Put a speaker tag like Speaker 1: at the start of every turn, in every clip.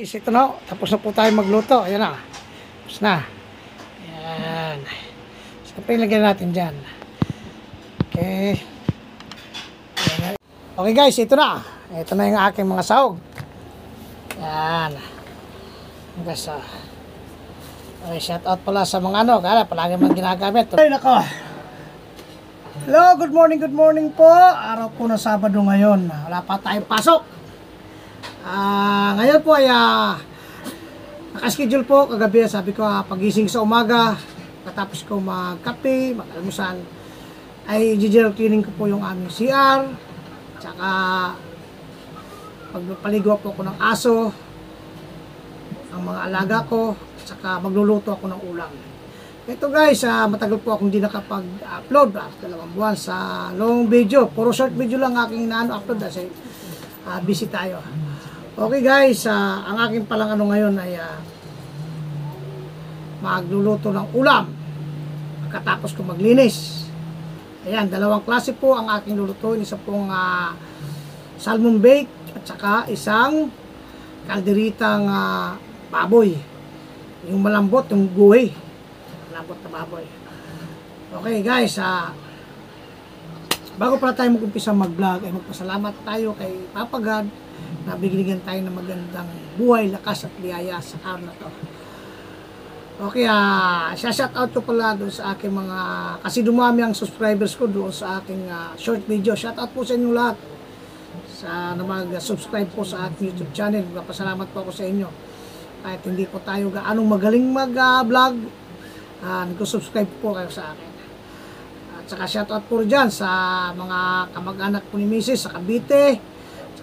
Speaker 1: Guys, ito na. Tapos na po tayo magluto. Ayan na. Tapos na. Ayan. Siyempre, ilagyan natin dyan. Okay. Ayan. Okay guys, ito na. Ito na yung aking mga sahog. Ayan. Guys, okay, shout out pala sa mga kaya palagi man ginagamit. Ay, nako. Hello, good morning po. Araw po ng Sabado ngayon. Wala pa tayong pasok. Ngayon po ay nakaschedule po kagabi. Sabi ko pagising sa umaga, katapos ko magkape, mag-almusal, ay general cleaning ko po yung aming CR, tsaka pagpaligo po ako ng aso, ang mga alaga ko, tsaka magluluto ako ng ulam. Ito guys, matagal po akong hindi nakapag-upload, 2 buwan sa long video. Puro short video lang aking upload kasi busy tayo. Okay guys, ang aking palang ngayon ay magluluto ng ulam pagkatapos ko maglinis. Ayan, 2 klase po ang aking lulutuin. Isa pong salmon bake at saka isang kalderitang baboy. Yung malambot, yung guhi. Malambot na baboy. Okay guys, bago pala tayo mag-umpisa mag-vlog, ay magpasalamat tayo kay Papa God na bigyan tayo ng magandang buhay, lakas at biyaya sa araw na to. Okay, shout out ko pala doon sa aking mga, kasi dumami ang subscribers ko doon sa aking short video. Shout out po sa inyo lahat na mag-subscribe po sa aking YouTube channel. Magpasalamat po ako sa inyo. Kahit hindi po tayo gaanong magaling mag-vlog, nag-subscribe po kayo sa akin. At saka shout out po dyan sa mga kamag-anak po ni Mrs. sa Cavite,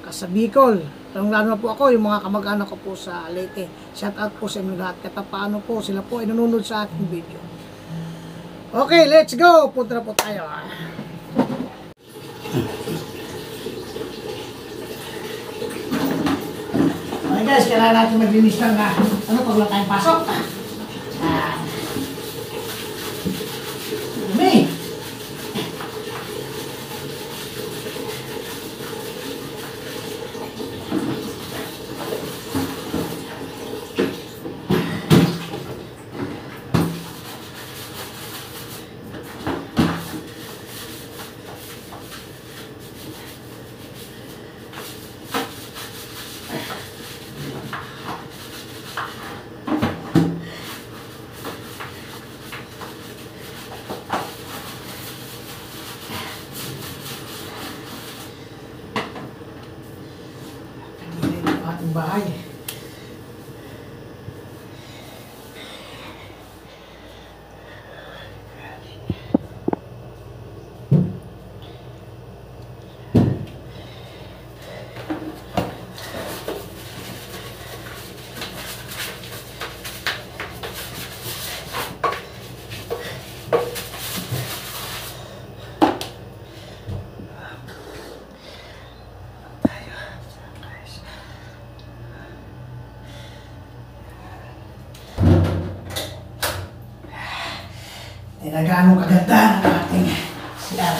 Speaker 1: sa Bicol. Lalo na po ako, yung mga kamag-anak ko po sa Leyte. Shout out po sa inyo lahat. Kaya paano po sila po ay nanonood sa aking video. Okay, let's go! Punta na po tayo. Okay guys, kailangan natin maglinis ng pag wala tayong pasok. Dumi! Ating bahay. Ganong kaganda ng ating CR.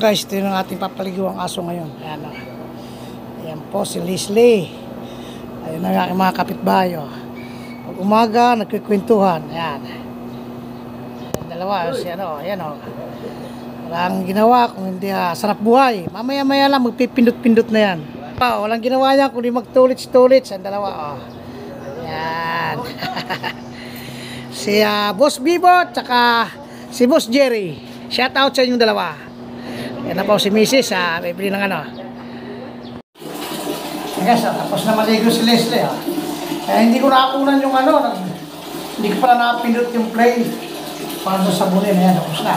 Speaker 1: guys, ito yung ating papaliguang aso ngayon. Ayan o. Ayan po si Leslie. Ayun ang aking mga kapitbahay o. Pag umaga, nagkikwentuhan. Ayan. Ayan dalawa. Si ano, ayan o. Walang ginawa kung hindi sarap buhay. Mamaya-maya lang magpipindot-pindot na yan. Walang ginawa niya kundi magtulits-tulits. Ang dalawa o. Ayan. Si Boss Bibot tsaka si Boss Jerry. Shout out sa inyong dalawa. Yan na po si Mrs. May bili ng ano. Guys, tapos na maligo si Leslie. Kaya hindi ko nakakunan yung ano. Hindi ko pala nakapindot yung play. Para sa sabunin. Ayan, tapos na.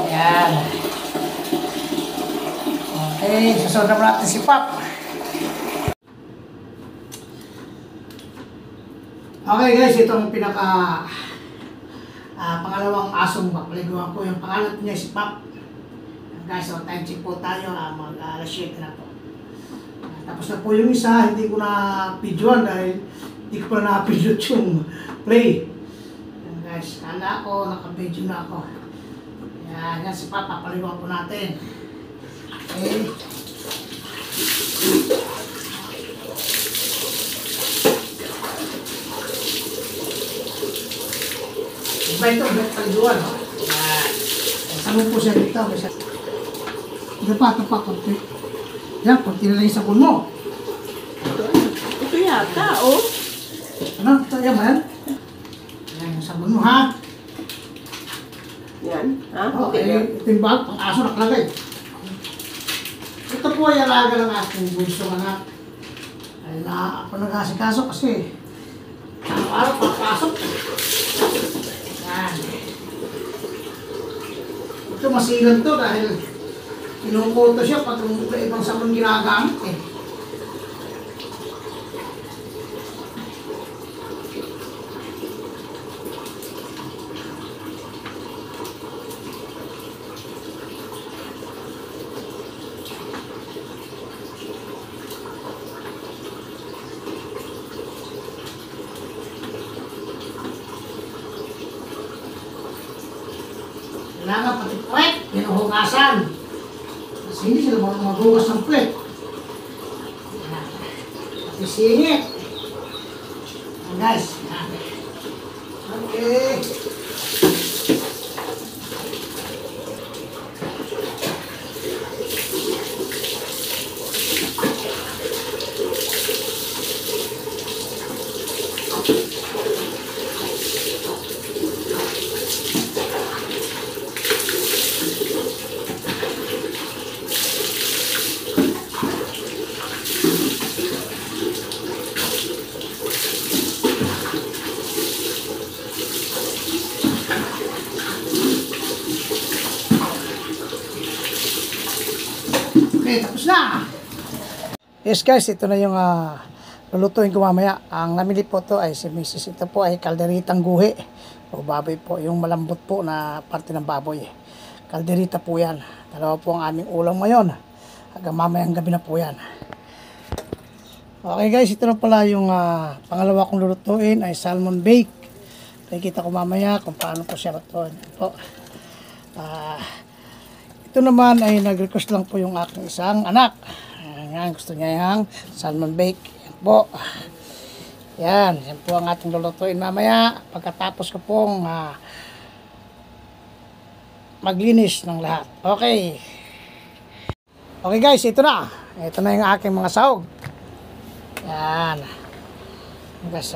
Speaker 1: Ayan. Okay, susunod naman natin si Pop. Okay guys, ito ang pinaka pangalawang asong papaliguan ko. Yung pangalan niya si Pop. Guys, so time check po tayo. Mag-shake na po. Tapos na po yung isa, hindi ko na videoan dahil hindi ko pa na-upload yung play. Yan guys, kala ko, naka-video na ako. Yan si Pop, papaliguan po natin. Okay. Iba ito, black paliguan. Saan po siya dito? Ito pa, konti. Yan, konti na lang yung sabon mo.
Speaker 2: Ito yata, oh.
Speaker 1: Ano? Ito, yan ba yan? Yan yung sabon mo, ha?
Speaker 2: Yan, ha?
Speaker 1: Okay, ito yung bag, pang aso nakalagay. Ito po ay alaga ng aking bunsong anak. Ay na ako nag-asikaso kasi araw-araw papasok. Yan. Ito masilan to dahil kinukuto siya pag ibang sabon ginagamit eh. Kailangan pati puwet, pinuhugasan. Kasi hindi sila maghugas ng puwet. Pati singit. Ayan guys. Okay. Okay, tapos na. Yes guys, ito na yung lulutuin ko mamaya. Ang namili po to ay si Mrs. Ito po ay kalderitang guhi o baboy po, yung malambot po na parte ng baboy. Kalderita po yan. Dalawa po ang aming ulam ngayon. Hanggang mamayang gabi na po yan. Okay guys, ito na pala yung pangalawa kong lulutuin ay salmon bake. Nakikita ko mamaya kung paano po siya lutuin. Po. Ito naman ay nag-request lang po yung aking isang anak. Ayan, gusto niya yung salmon bake. Yan po. Yan po ang ating lulutuin mamaya. Pagkatapos ko pong maglinis ng lahat. Okay. Okay guys, ito na. Ito na yung aking mga sahog. Yan. Guys,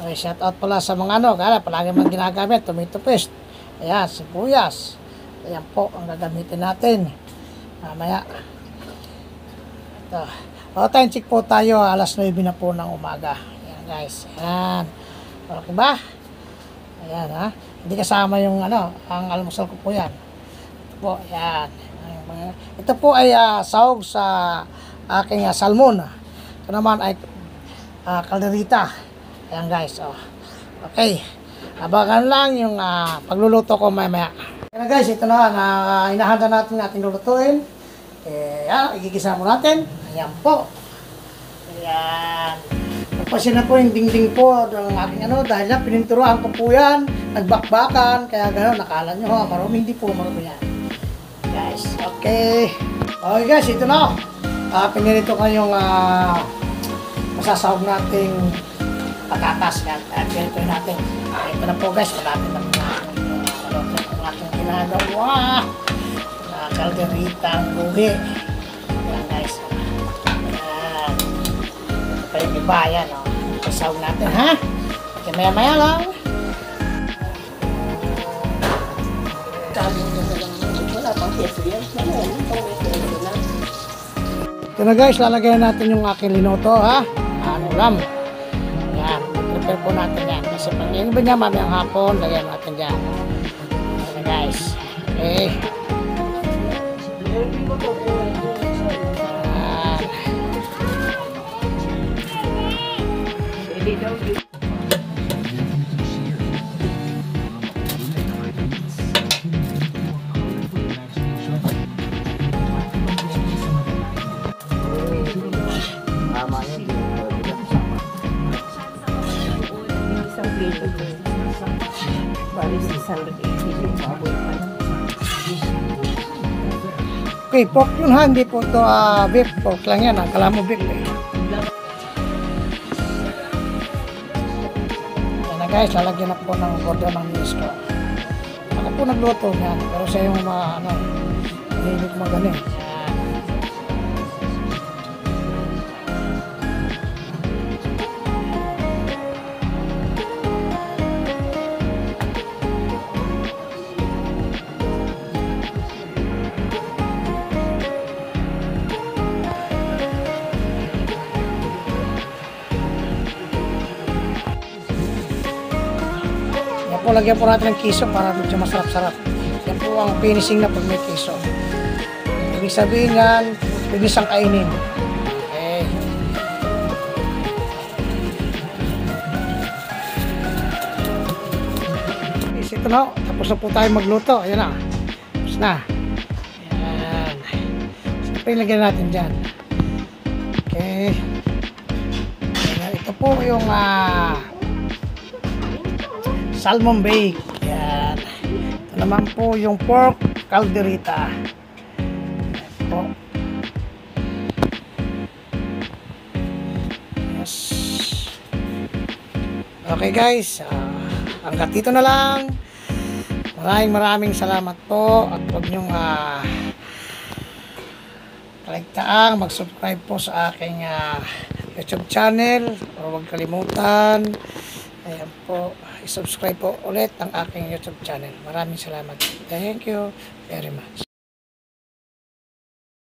Speaker 1: okay, shout out pala sa mga palagi mang ginagamit. Tomato paste. Ayan, sibuyas. Ayan po ang gagamitin natin mamaya. Ito. Time check po tayo, alas 9 na po ng umaga. Ayan guys. Ayan. Okay ba? Ayan ha. Hindi kasama yung ang almusal ko po yan. Ito po, ayan. Ito po ay sahog sa aking salmon. Ito naman ay kalderita. Ayan guys. Okay. Abangan lang yung pagluluto ko mamaya. Kaya guys, ito na inahanda natin ating lulutuin. Igigisa mo natin. Ayan po. Ayan. Nagpasya na po yung dingding po ng aking dahil na pininturoan ko po yan. Nagbakbakan. Kaya gano'n, nakala nyo marumi. Hindi po marumi yan. guys. Okay. Okay guys, ito na. Pinilito ko yung masasahog nating patatas yan. At ganito natin. Ito na po guys, malapit na po ang ating ginagawa. Calderita ang buhi. Yan guys. Yan. Ito pa yung iba yan. Pasahog natin ha. Okay, maya lang. Ito na guys, lalagyan natin yung aking linoto ha. Ulam. Yan, prepare po natin yan. Kasi pag yung iba niya, mamayang hapon, lagyan natin dyan. Ito na guys. Okay. Okay, pork yun ha, hindi po ito beef, pork lang yan, akala mo beef eh. Yan na guys, lalagyan na po ng bordo ng misto. Ako po nagluto yan, pero siya yung mahilig magaling. Po, lagyan po natin ng kiso para medyo masarap-sarap. Yan po ang finishing na pag may kiso. Ibig sabihin yan, pwede siyang kainin. Okay. Ito na, tapos na po tayo magluto. Ayan na. Tapos na. Ayan. Siyempre, lagyan natin dyan. Okay. Ayan, ito po yung salmon bake. Yan. Ito naman po yung pork calderita. Po. Yes. Okay guys. Hanggang dito na lang. Maraming salamat po. At huwag niyong kaligtaang mag-subscribe po sa aking YouTube channel. O huwag kalimutan. Ayan po. I-subscribe po ulit ang aking YouTube channel. Maraming salamat. Thank you very much.